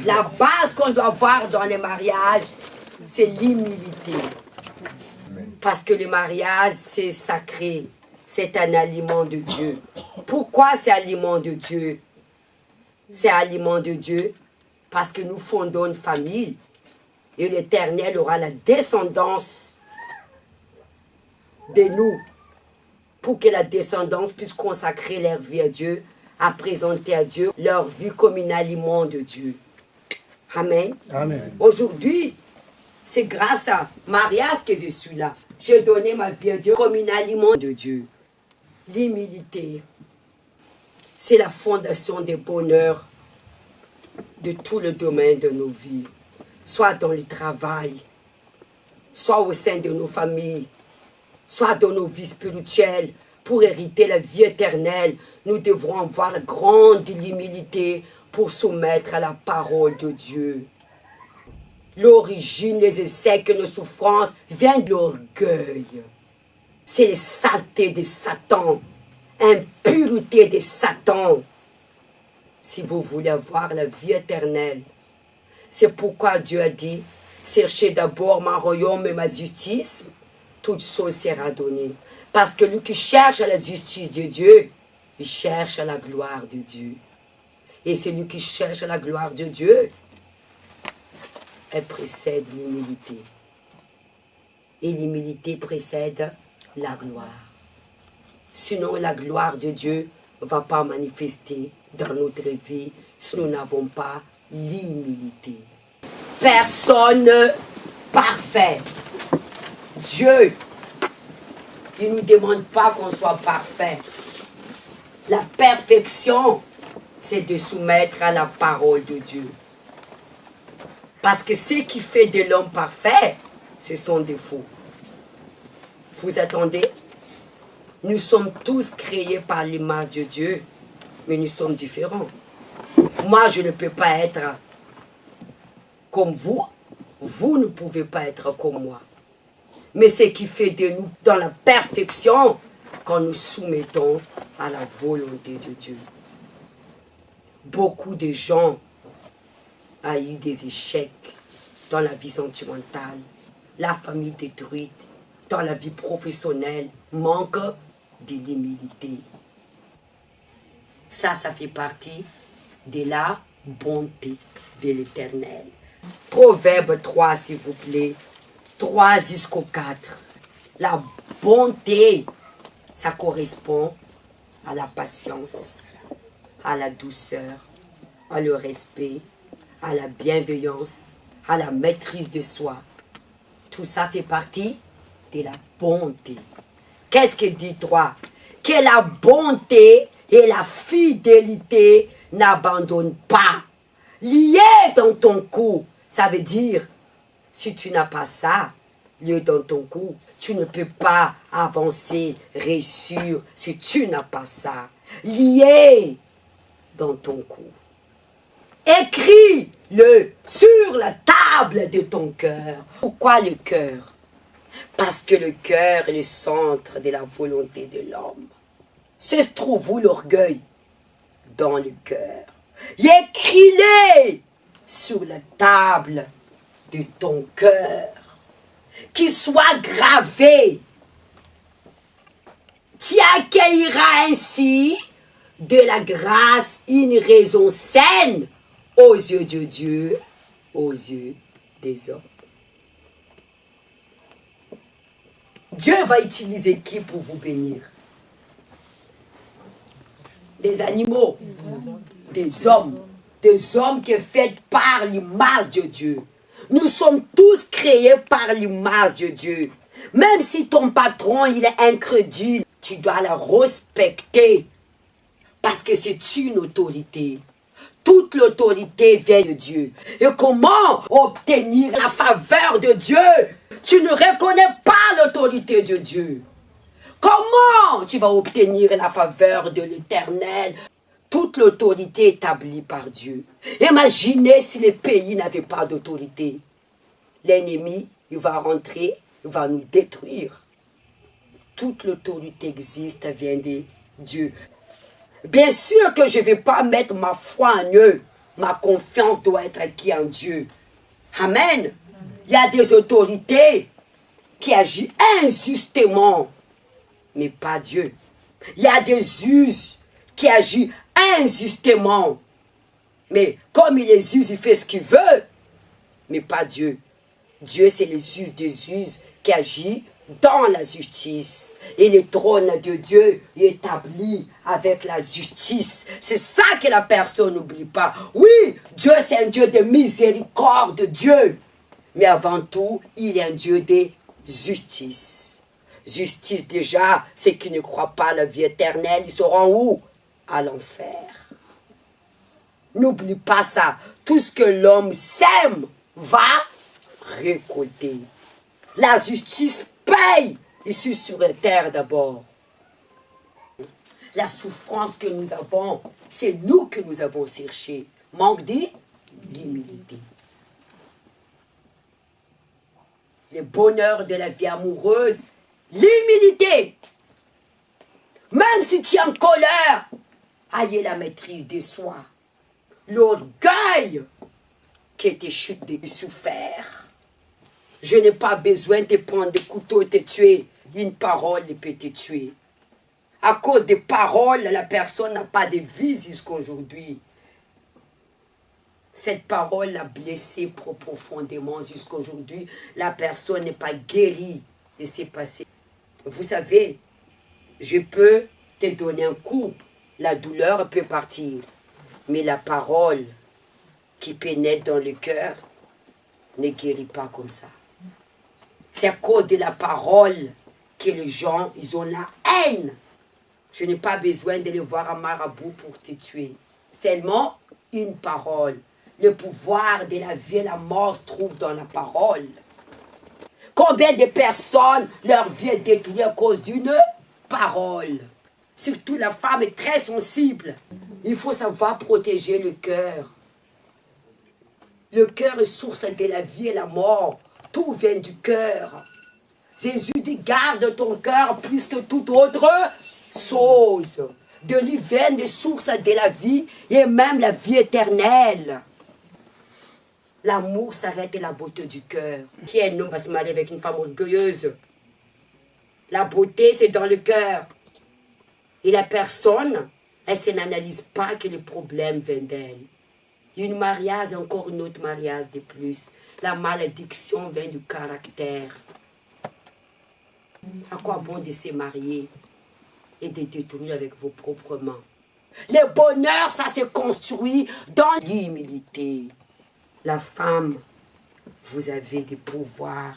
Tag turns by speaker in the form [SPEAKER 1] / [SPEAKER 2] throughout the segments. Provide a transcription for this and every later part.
[SPEAKER 1] La base qu'on doit avoir dans les mariages, c'est l'humilité. Parce que le mariage, c'est sacré. C'est un aliment de Dieu. Pourquoi c'est aliment de Dieu? C'est aliment de Dieu parce que nous fondons une famille et l'Éternel aura la descendance de nous pour que la descendance puisse consacrer leur vie à Dieu, à présenter à Dieu leur vie comme un aliment de Dieu. Amen.
[SPEAKER 2] Amen.
[SPEAKER 1] Aujourd'hui, c'est grâce à mariage que je suis là. J'ai donné ma vie à Dieu comme un aliment de Dieu. L'humilité, c'est la fondation du bonheur de tout le domaine de nos vies. Soit dans le travail, soit au sein de nos familles, soit dans nos vies spirituelles. Pour hériter la vie éternelle, nous devrons avoir grande humilité pour soumettre à la parole de Dieu. L'origine des échecs et des souffrances vient de l'orgueil. C'est les saletés de Satan, impureté de Satan. Si vous voulez avoir la vie éternelle, c'est pourquoi Dieu a dit, cherchez d'abord mon royaume et ma justice, toute chose sera donnée. Parce que lui qui cherche la justice de Dieu, il cherche la gloire de Dieu. Et celui qui cherche la gloire de Dieu, elle précède l'humilité. Et l'humilité précède la gloire. Sinon, la gloire de Dieu ne va pas manifester dans notre vie si nous n'avons pas l'humilité. Personne parfait. Dieu, il ne nous demande pas qu'on soit parfait. La perfection, c'est de soumettre à la parole de Dieu. Parce que ce qui fait de l'homme parfait, c'est son défaut. Vous attendez? Nous sommes tous créés par l'image de Dieu, mais nous sommes différents. Moi, je ne peux pas être comme vous. Vous ne pouvez pas être comme moi. Mais ce qui fait de nous dans la perfection, quand nous soumettons à la volonté de Dieu. Beaucoup de gens ont eu des échecs dans la vie sentimentale, la famille détruite, dans la vie professionnelle, manque de l'humilité. Ça fait partie de la bonté de l'Éternel. Proverbe 3, s'il vous plaît, 3 jusqu'au 4. La bonté, ça correspond à la patience, à la douceur, à le respect, à la bienveillance, à la maîtrise de soi. Tout ça fait partie de la bonté. Qu'est-ce que dit 3? Que la bonté et la fidélité n'abandonnent pas. Lié dans ton cou, ça veut dire, si tu n'as pas ça, lié dans ton cou, tu ne peux pas avancer, réussir si tu n'as pas ça. Lié dans ton cou. Écris-le sur la table de ton cœur. Pourquoi le cœur? Parce que le cœur est le centre de la volonté de l'homme. Se trouve où l'orgueil? Dans le cœur. Écris-le sur la table de ton cœur. Qu'il soit gravé. Tu accueilleras ainsi de la grâce une raison saine aux yeux de Dieu, aux yeux des hommes. Dieu va utiliser qui pour vous bénir? Des animaux, des hommes qui sont faits par l'image de Dieu. Nous sommes tous créés par l'image de Dieu. Même si ton patron il est incrédule, tu dois le respecter parce que c'est une autorité. Toute l'autorité vient de Dieu. Et comment obtenir la faveur de Dieu? Tu ne reconnais pas l'autorité de Dieu. Comment tu vas obtenir la faveur de l'Éternel? Toute l'autorité établie par Dieu. Imaginez si les pays n'avaient pas d'autorité. L'ennemi, il va rentrer, il va nous détruire. Toute l'autorité existe, vient de Dieu. Bien sûr que je ne vais pas mettre ma foi en eux. ma confiance doit être acquise en Dieu. Amen. Il y a des autorités qui agissent injustement, mais pas Dieu. Il y a des juges qui agissent injustement, mais comme il les juge, il fait ce qu'il veut, mais pas Dieu. Dieu, c'est le juge des juges qui agit dans la justice. Et le trône de Dieu est établi avec la justice. C'est ça que la personne n'oublie pas. Oui, Dieu, c'est un Dieu de miséricorde, Dieu. Mais avant tout, il est un Dieu de justice. Justice déjà, ceux qui ne croient pas à la vie éternelle, ils seront où? À l'enfer. N'oublie pas ça. Tout ce que l'homme sème va récolter. La justice paye ici sur la terre d'abord. La souffrance que nous avons, c'est nous que nous avons cherché. Manque d'humilité. Le bonheur de la vie amoureuse, l'humilité. Même si tu es en colère, ayez la maîtrise de soi. L'orgueil qui te chute de souffert. Je n'ai pas besoin de prendre des couteaux et te tuer. Une parole peut te tuer. À cause des paroles, la personne n'a pas de vie jusqu'à aujourd'hui. Cette parole l'a blessé profondément jusqu'à aujourd'hui. La personne n'est pas guérie de ses passés. Vous savez, je peux te donner un coup. La douleur peut partir. Mais la parole qui pénètre dans le cœur ne guérit pas comme ça. C'est à cause de la parole que les gens, ils ont la haine. Je n'ai pas besoin de les voir en marabout pour te tuer. Seulement une parole. Le pouvoir de la vie et la mort se trouve dans la parole. Combien de personnes, leur vie est détruite à cause d'une parole? Surtout la femme est très sensible. Il faut savoir protéger le cœur. Le cœur est source de la vie et la mort. Tout vient du cœur. Jésus dit, garde ton cœur plus que toute autre chose. De lui viennent les sources de la vie et même la vie éternelle. L'amour s'arrête de la beauté du cœur. Qui est un homme va se marier avec une femme orgueilleuse? La beauté, c'est dans le cœur. Et la personne, elle ne n'analyse pas que le problème vient d'elle. Une mariage, encore une autre mariage de plus. La malédiction vient du caractère. À quoi bon de se marier et de détruire avec vos propres mains? Le bonheur, ça se construit dans l'humilité. La femme, vous avez des pouvoirs,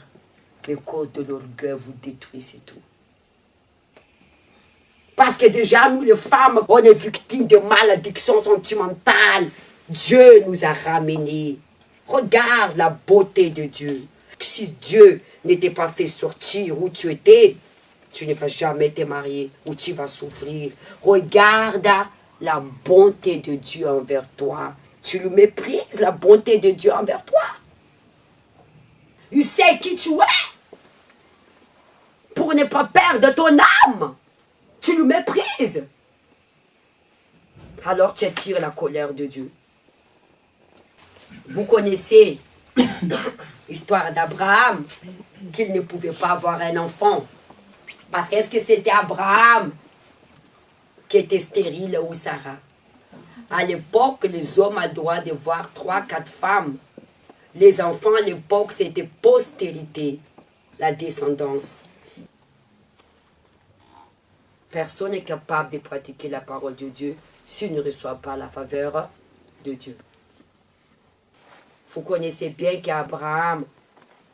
[SPEAKER 1] mais à cause de l'orgueil, vous détruisez tout. Parce que déjà, nous les femmes, on est victimes de malédictions sentimentales. Dieu nous a ramenés. Regarde la beauté de Dieu. Si Dieu n'était pas fait sortir où tu étais, tu ne vas jamais te marier, ou tu vas souffrir. Regarde la bonté de Dieu envers toi. Tu le méprises, la bonté de Dieu envers toi. Il sait qui tu es. Pour ne pas perdre ton âme. Tu le méprises. Alors tu attires la colère de Dieu. Vous connaissez l'histoire d'Abraham, qu'il ne pouvait pas avoir un enfant. Parce qu'est-ce que c'était Abraham qui était stérile ou Sarah? À l'époque, les hommes ont le droit de voir 3-4 femmes. Les enfants, à l'époque, c'était postérité, la descendance. Personne n'est capable de pratiquer la parole de Dieu s'il ne reçoit pas la faveur de Dieu. Vous connaissez bien qu'Abraham,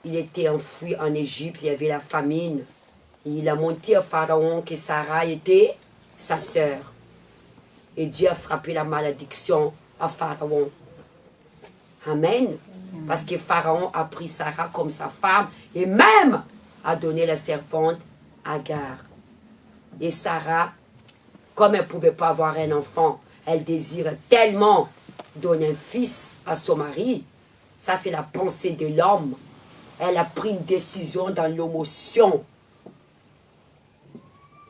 [SPEAKER 1] il était enfoui en Égypte, il y avait la famine. Et il a monté à Pharaon que Sarah était sa sœur. Et Dieu a frappé la malédiction à Pharaon. Amen. Parce que Pharaon a pris Sarah comme sa femme et même a donné la servante Agar. Et Sarah, comme elle ne pouvait pas avoir un enfant, elle désire tellement donner un fils à son mari. Ça, c'est la pensée de l'homme. Elle a pris une décision dans l'émotion.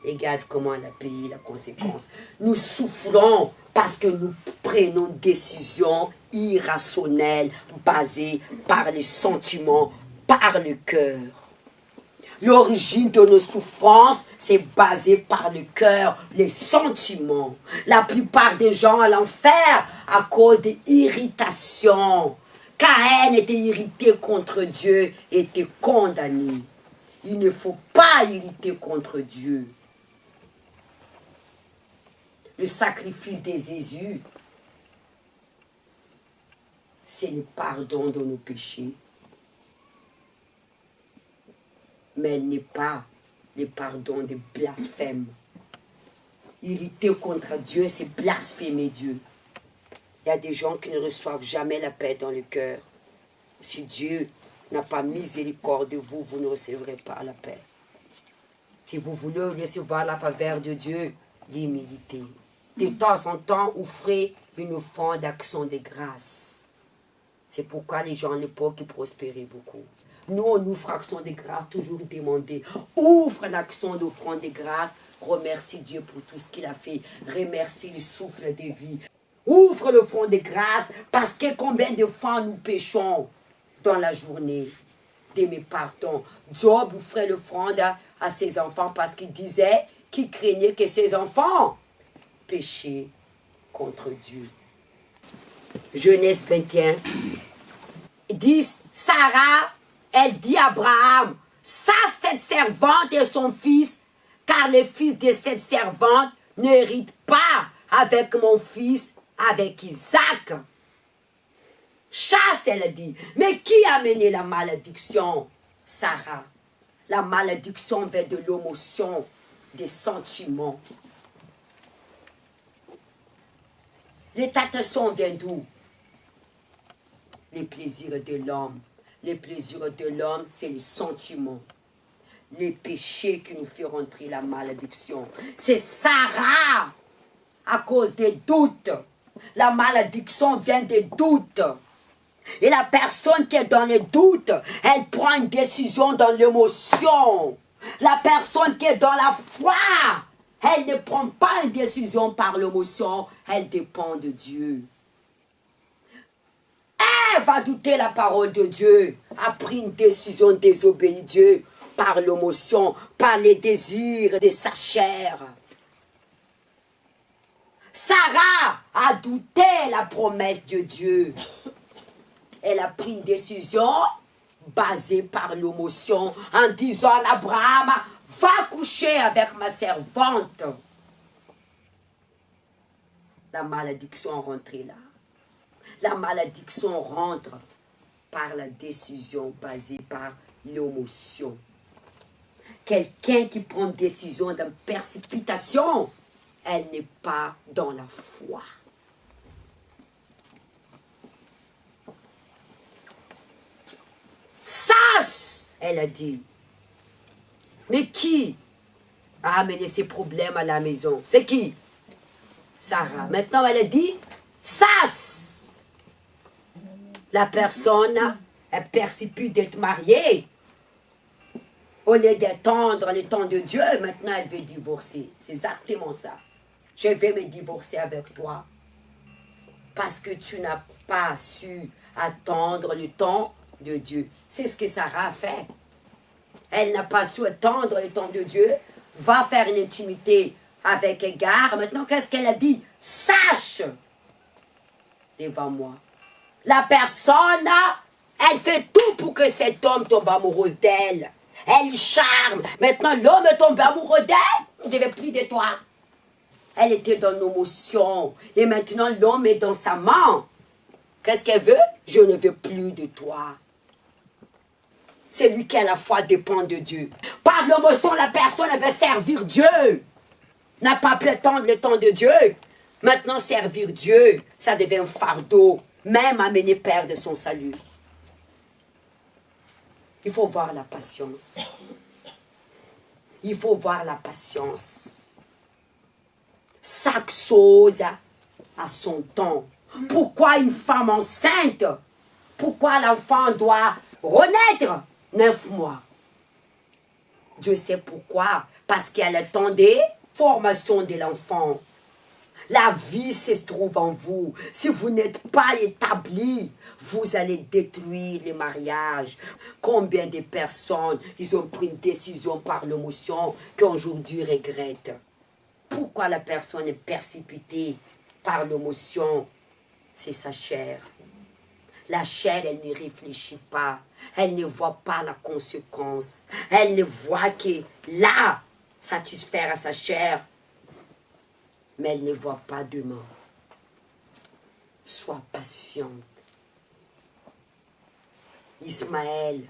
[SPEAKER 1] Regarde comment elle a payé la conséquence. Nous souffrons parce que nous prenons une décision irrationnelle, basée par les sentiments, par le cœur. L'origine de nos souffrances, c'est basé par le cœur, les sentiments. La plupart des gens à l'enfer à cause des irritations. Caïn était irrité contre Dieu et était condamné. Il ne faut pas irriter contre Dieu. Le sacrifice de Jésus, c'est le pardon de nos péchés. Mais elle n'est pas le pardon des blasphèmes. Irriter contre Dieu, c'est blasphémer Dieu. Il y a des gens qui ne reçoivent jamais la paix dans le cœur. Si Dieu n'a pas miséricorde de vous, vous ne recevrez pas la paix. Si vous voulez recevoir la faveur de Dieu, l'humilité. De temps en temps, offrez une offrande d'action de grâce. C'est pourquoi les gens à l'époque prospéraient beaucoup. Nous, on ouvre action de grâce, toujours demander. Ouvre l'action d'offrande de grâce. Remercie Dieu pour tout ce qu'il a fait. Remercie le souffle de vie. Ouvre le fond de grâce parce que combien de fois nous péchons dans la journée. De mes pardons. Job offrait l'offrande à ses enfants parce qu'il disait qu'il craignait que ses enfants péchaient contre Dieu. Genèse 21. Ils disent, Sarah, elle dit à Abraham, ça, cette servante et son fils, car le fils de cette servante n'hérite pas avec mon fils, avec Isaac. Chasse, elle a dit. Mais qui a mené la malédiction? Sarah. La malédiction vient de l'émotion, des sentiments. Les tentations viennent d'où? Les plaisirs de l'homme. Les plaisirs de l'homme, c'est les sentiments. Les péchés qui nous font rentrer la malédiction. C'est Sarah, à cause des doutes. La malédiction vient des doutes. Et la personne qui est dans les doutes, elle prend une décision dans l'émotion. La personne qui est dans la foi, elle ne prend pas une décision par l'émotion, elle dépend de Dieu. Elle va douter la parole de Dieu, a pris une décision de désobéir Dieu par l'émotion, par les désirs de sa chair. Sarah a douté la promesse de Dieu. Elle a pris une décision basée par l'émotion en disant à Abraham, va coucher avec ma servante. La malédiction rentre là. La malédiction rentre par la décision basée par l'émotion. Quelqu'un qui prend une décision dans précipitation, elle n'est pas dans la foi. Sas, elle a dit. Mais qui a amené ces problèmes à la maison? C'est qui? Sarah. Maintenant, elle a dit, Sas. La personne, elle précipite d'être mariée. Au lieu d'attendre le temps de Dieu, maintenant elle veut divorcer. C'est exactement ça. Je vais me divorcer avec toi. Parce que tu n'as pas su attendre le temps de Dieu. C'est ce que Sarah a fait. Elle n'a pas su attendre le temps de Dieu. Va faire une intimité avec Agar. Maintenant, qu'est-ce qu'elle a dit? Sache devant moi. La personne, elle fait tout pour que cet homme tombe amoureuse d'elle. Elle charme. Maintenant, l'homme est tombé amoureux d'elle. Il ne veut plus de toi. Elle était dans l'émotion. Et maintenant, l'homme est dans sa main. Qu'est-ce qu'elle veut? Je ne veux plus de toi. C'est lui qui à la foi dépend de Dieu. Par l'émotion, la personne elle veut servir Dieu. N'a pas pu attendre le temps de Dieu. Maintenant, servir Dieu, ça devient un fardeau. Même amener Père de son salut. Il faut voir la patience. Il faut voir la patience. Chaque chose a son temps. Pourquoi une femme enceinte? Pourquoi l'enfant doit renaître 9 mois? Dieu sait pourquoi. Parce qu'elle attendait la formation de l'enfant. La vie se trouve en vous. Si vous n'êtes pas établi, vous allez détruire les mariages. Combien de personnes, ils ont pris une décision par l'émotion qu'aujourd'hui regrettent. Pourquoi la personne est précipitée par l'émotion? C'est sa chair. La chair, elle ne réfléchit pas. Elle ne voit pas la conséquence. Elle ne voit que là, satisfaire à sa chair. Mais elle ne voit pas demain. Sois patiente. Ismaël,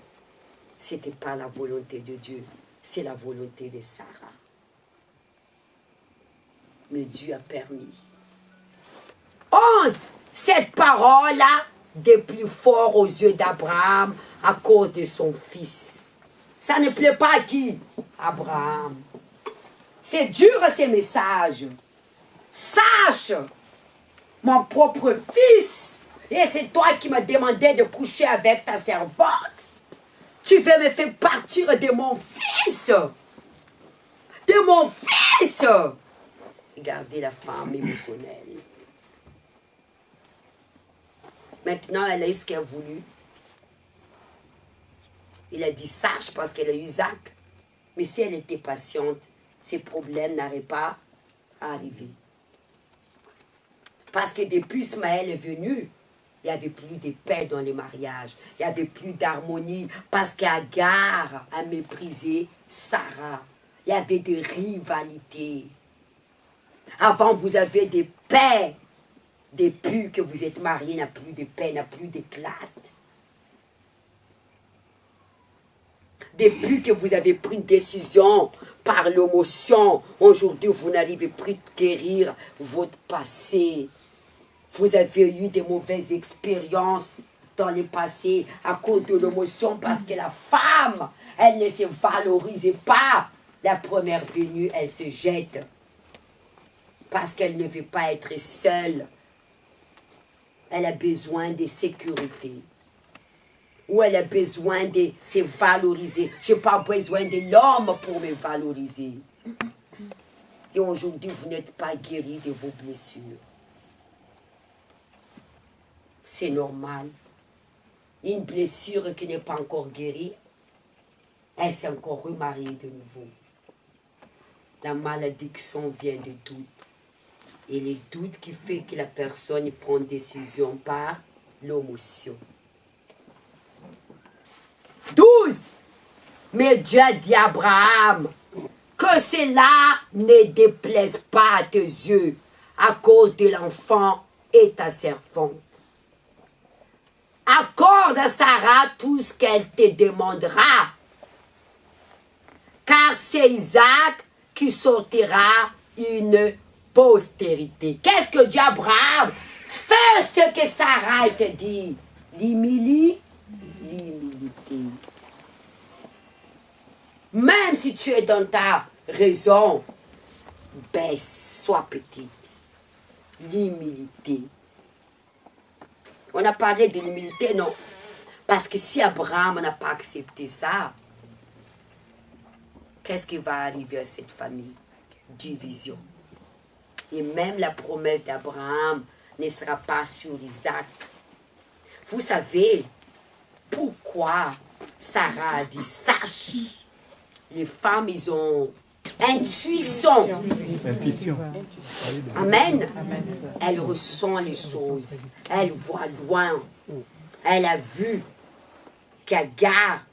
[SPEAKER 1] ce n'était pas la volonté de Dieu, c'est la volonté de Sarah. Mais Dieu a permis. 11. Cette parole-là, des plus forts aux yeux d'Abraham à cause de son fils. Ça ne plaît pas à qui? Abraham. C'est dur ces messages. Sache, mon propre fils, et c'est toi qui m'as demandé de coucher avec ta servante. Tu veux me faire partir de mon fils. De mon fils. Regardez la femme émotionnelle. Maintenant, elle a eu ce qu'elle a voulu. Il a dit sache parce qu'elle a eu Isaac. Mais si elle était patiente, ces problèmes n'auraient pas à arriver. Parce que depuis Ismaël est venu, il n'y avait plus de paix dans les mariages. Il n'y avait plus d'harmonie. Parce qu'Agar a méprisé Sarah. Il y avait des rivalités. Avant, vous avez des paix. Depuis que vous êtes mariés, il n'y a plus de paix, il n'y a plus d'éclat. Depuis que vous avez pris une décision par l'émotion, aujourd'hui, vous n'arrivez plus à guérir votre passé. Vous avez eu des mauvaises expériences dans le passé à cause de l'émotion parce que la femme, elle ne se valorisait pas. La première venue, elle se jette parce qu'elle ne veut pas être seule. Elle a besoin de sécurité. Ou elle a besoin de se valoriser. Je n'ai pas besoin de l'homme pour me valoriser. Et aujourd'hui, vous n'êtes pas guéri de vos blessures. C'est normal. Une blessure qui n'est pas encore guérie, elle s'est encore remariée de nouveau. La malédiction vient de doute. Et les doutes qui fait que la personne prend une décision par l'émotion. 12. Mais Dieu a dit à Abraham que cela ne déplaise pas à tes yeux à cause de l'enfant et ta servante. Accorde à Sarah tout ce qu'elle te demandera, car c'est Isaac qui sortira une postérité. Qu'est-ce que dit Abraham? Fais ce que Sarah te dit. L'humilité. Même si tu es dans ta raison, baisse, sois petite. L'humilité. On a parlé de l'humilité, non? Parce que si Abraham n'a pas accepté ça, qu'est-ce qui va arriver à cette famille? Division. Et même la promesse d'Abraham ne sera pas sur Isaac. Vous savez pourquoi Sarah a dit sache? Les femmes, ils ont intuition. Amen. Elle ressent les choses. Elle voit loin. Elle a vu qu'Agar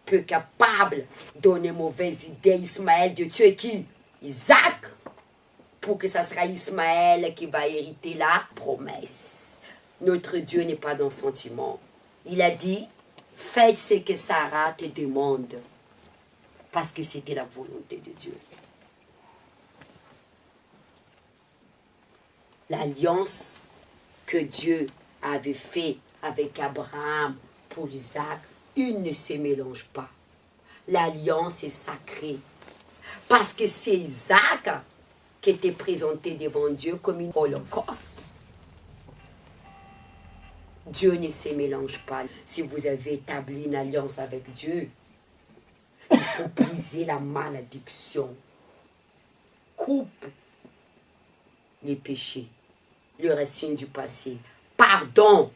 [SPEAKER 1] peut capable de donner mauvaise idée à Ismaël de tuer qui? Isaac. Pour que ça sera Ismaël qui va hériter la promesse. Notre Dieu n'est pas dans le sentiment. Il a dit, faites ce que Sarah te demande. Parce que c'était la volonté de Dieu. L'alliance que Dieu avait faite avec Abraham pour Isaac, il ne se mélange pas. L'alliance est sacrée. Parce que c'est Isaac qui était présenté devant Dieu comme une holocauste. Dieu ne se mélange pas. Si vous avez établi une alliance avec Dieu, il faut briser la malédiction. Coupe les péchés, le racine du passé. Pardon,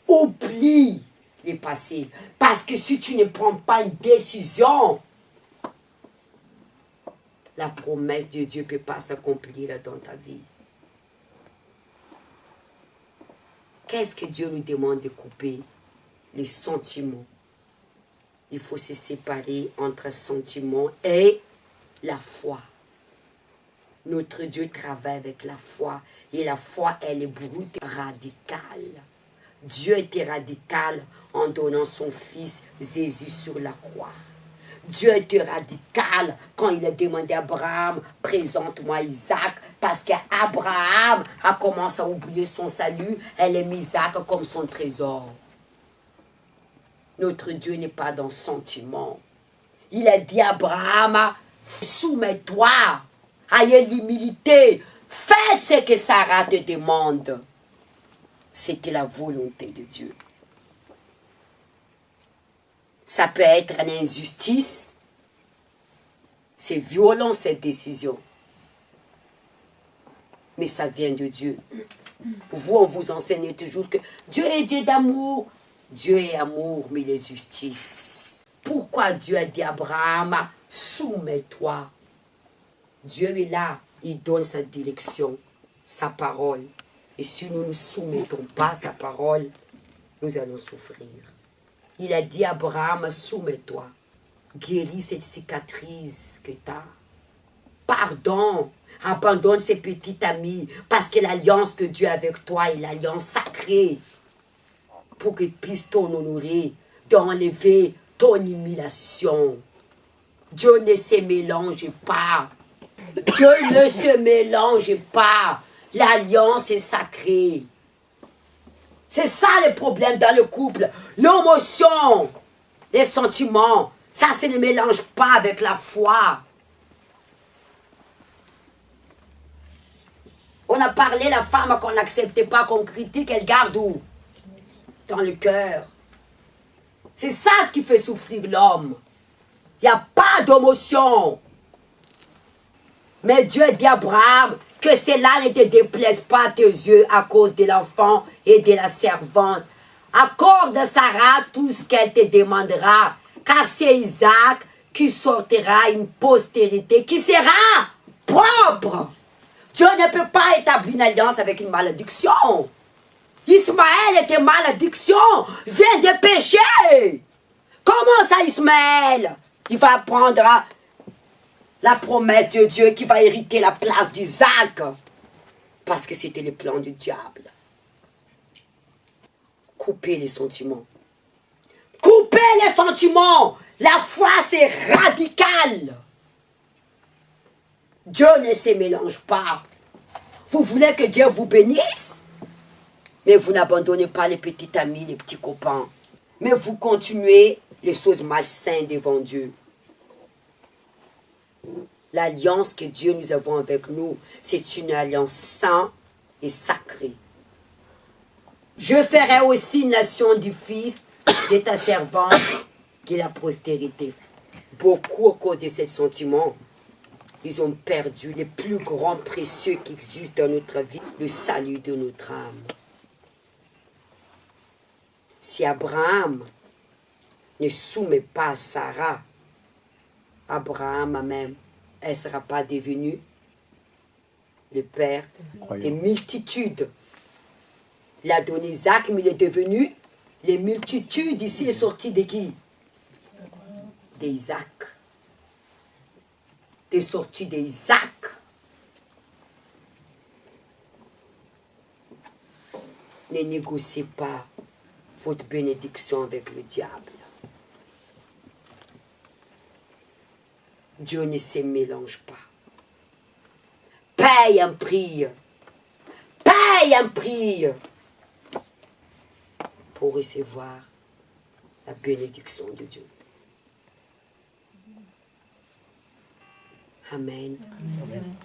[SPEAKER 1] oublie les passés. Parce que si tu ne prends pas une décision, la promesse de Dieu ne peut pas s'accomplir dans ta vie. Qu'est-ce que Dieu nous demande de couper? Les sentiments. Il faut se séparer entre sentiment et la foi. Notre Dieu travaille avec la foi. Et la foi, elle est brute, radicale. Dieu était radical en donnant son fils Jésus sur la croix. Dieu était radical quand il a demandé à Abraham, présente-moi Isaac, parce qu'Abraham a commencé à oublier son salut, elle aime Isaac comme son trésor. Notre Dieu n'est pas dans le sentiment. Il a dit à Abraham, soumets-toi, ayez l'humilité, faites ce que Sarah te demande. C'était la volonté de Dieu. Ça peut être une injustice. C'est violent cette décision. Mais ça vient de Dieu. Vous, on vous enseigne toujours que Dieu est Dieu d'amour. Dieu est amour, mais il est justice. Pourquoi Dieu a dit à Abraham, soumets-toi? Dieu est là, il donne sa direction, sa parole. Et si nous ne nous soumettons pas à sa parole, nous allons souffrir. Il a dit à Abraham, soumets-toi, guéris cette cicatrice que tu as. Pardon, abandonne ces petits amis, parce que l'alliance que Dieu a avec toi est l'alliance sacrée, pour qu'il puisse t'honorer, d'enlever ton humiliation. Dieu ne se mélange pas. Dieu ne se mélange pas. L'alliance est sacrée. C'est ça le problème dans le couple. L'émotion, les sentiments, ça se ne mélange pas avec la foi. On a parlé la femme qu'on n'acceptait pas, qu'on critique, elle garde où? Dans le cœur. C'est ça ce qui fait souffrir l'homme. Il n'y a pas d'émotion. Mais Dieu dit à Abraham que cela ne te déplaise pas à tes yeux à cause de l'enfant et de la servante. Accorde à Sarah tout ce qu'elle te demandera, car c'est Isaac qui sortira une postérité qui sera propre. Dieu ne peut pas établir une alliance avec une malédiction. Ismaël était malédiction, vient de pécher. Comment ça, Ismaël? Il va prendre la promesse de Dieu qui va hériter la place d'Isaac. Parce que c'était le plan du diable. Couper les sentiments. Couper les sentiments. La foi, c'est radical. Dieu ne se mélange pas. Vous voulez que Dieu vous bénisse? Mais vous n'abandonnez pas les petits amis, les petits copains. Mais vous continuez les choses malsaines devant Dieu. L'alliance que Dieu nous avons avec nous, c'est une alliance sainte et sacrée. Je ferai aussi une nation du fils de ta servante qui est la postérité. Beaucoup, au cause de ce sentiment, ils ont perdu les plus grands précieux qui existent dans notre vie, le salut de notre âme. Si Abraham ne soumet pas à Sarah, Abraham même, elle ne sera pas devenue le père des multitudes. Il a donné Isaac, mais il est devenu les multitudes. Ici, il est sorti de qui? D'Isaac. Il est sorti d'Isaac. Ne négociez pas votre bénédiction avec le diable. Dieu ne se mélange pas. Paye un prix. Paye un prix pour recevoir la bénédiction de Dieu. Amen. Amen.